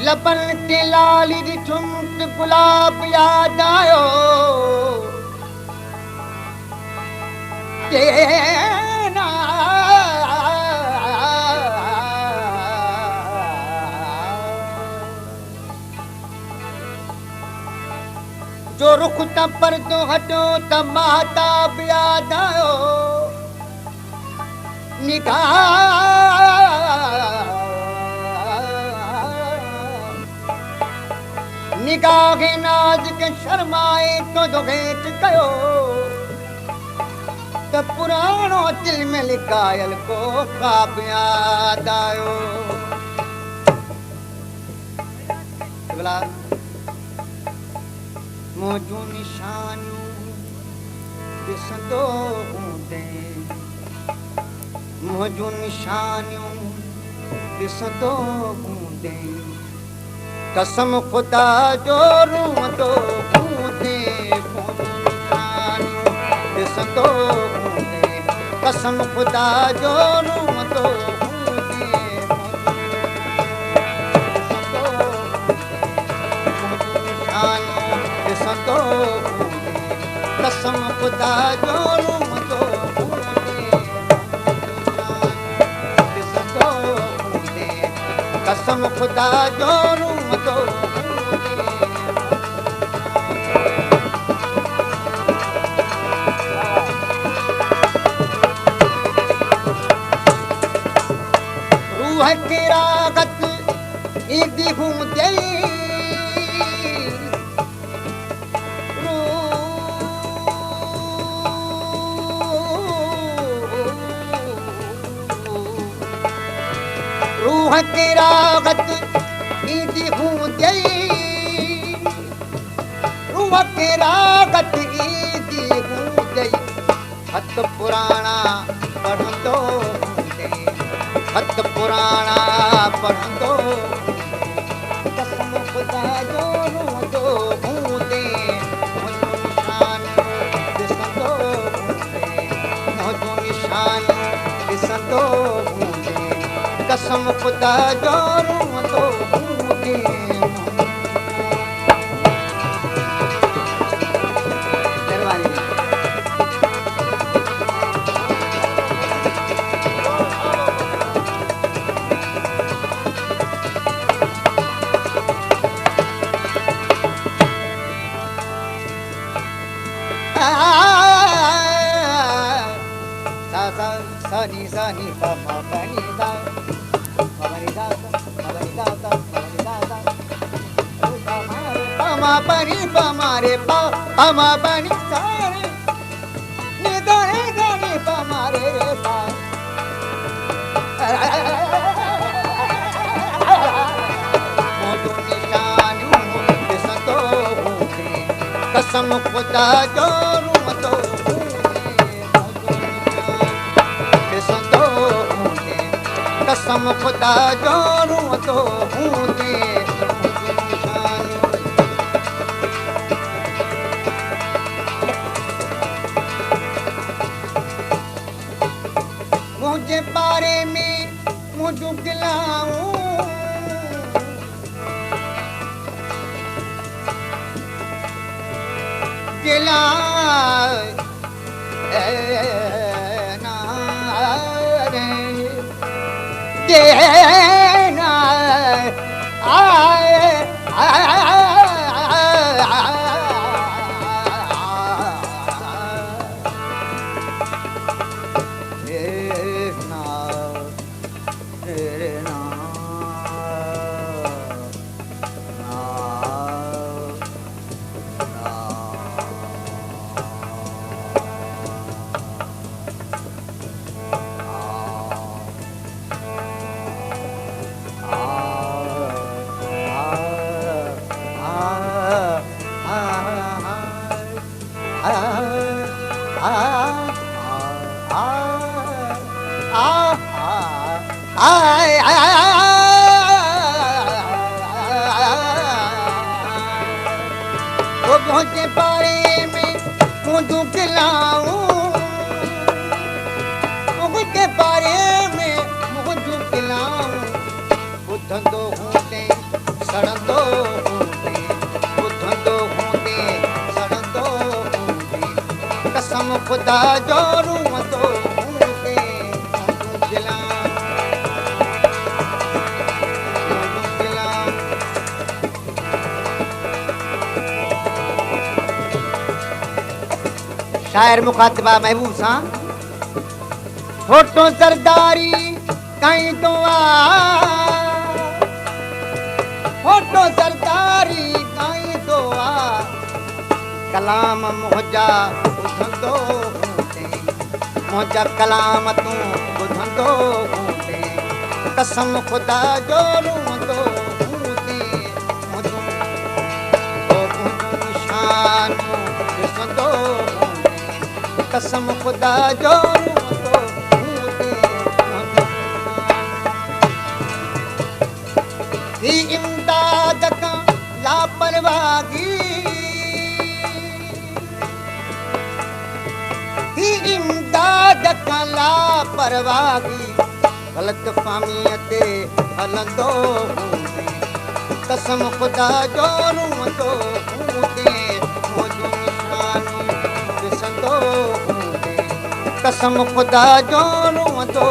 लबन ते लाली ॾिठुम त गुलाब याद आयो तेना जो रुख त परदो हटो त महताब याद आयो निगाह निगाह नाज़ के शर्माए तो भेंट कयो त पुराणो दिल में लिकायल को ख्वाब याद आयो मुंहिंजूं निशानियूं ॾिसंदो हूंदे मुंहिंजूं निशानियूं ॾिसंदो हूंदे कसम ख़ुदा जो रूंदो हूंदे मुंहिंजूं निशानियूं ॾिसंदो हूंदे कसम ख़ुदा जो रूंदो कसम ख़ुदा जो रूंदो ॾिसंदो हूंदे कसम ख़ुदा जो रूंदो रूह के रागत ईंदी हूंदे रूह की रागत ईंदी हूंदे रूह की रागत ईंदी हूंदे हथ पुराणा पढ़ंदो हूंदे हथ पुराणा पढ़ंदो कसम ख़ुदा जो रूंदो हूंदे मुंहिंजूं निशानियूं ॾिसंदो हूंदे मुंहिंजूं निशानियूं ॾिसंदो हूंदे कसम ख़ुदा जो रूंदो हूंदे सनी सनी पमा पनी दा पनी दा पनी दा पनी दा पमा पनी पमा रे पमा पनी सारे नी दा रे पमा रे पा मोटू निशानियूं ॾिसंदो हूंदे कसम ख़ुदा जो रूंदो कसम ख़ुदा जो रूंदो हूंदे मुंहिंजे बारे में मुंहिंजूं गिलाऊं गिला देना आए मुंहिंजे बारे में मुंहिंजूं गिलाऊं मुंहिंजे बारे में मुंहिंजूं गिलाऊं ॿुधंदो हूंदे सड़ंदो हूंदे ॿुधंदो हूंदे सड़ंदो हूंदे कसम ख़ुदा जो रूंदो हूंदे शायर मुखातिबा महबूब सां फोटो सरदारी कई दुआ फोटो सरदारी कई दुआ कलाम मुंहिंजा ॿुधंदो हूंदे मुंहिंजा कलाम तूं ॿुधंदो हूंदे कसम ख़ुदा जो रूंदो हूंदे मुंहिंजो निशान ॾिसंदो कसम ख़ुदा जो रूंदो हूंदे ही इमदाद खां लापरवाही ही इमदाद खां लापरवाही ग़लत फ़हमीअ ते हलंदो हूंदे कसम ख़ुदा जो रूंदो हूंदे मुंहिंजो निशान ॾिसंदो हूंदे कसम ख़ुदा जो रूंदो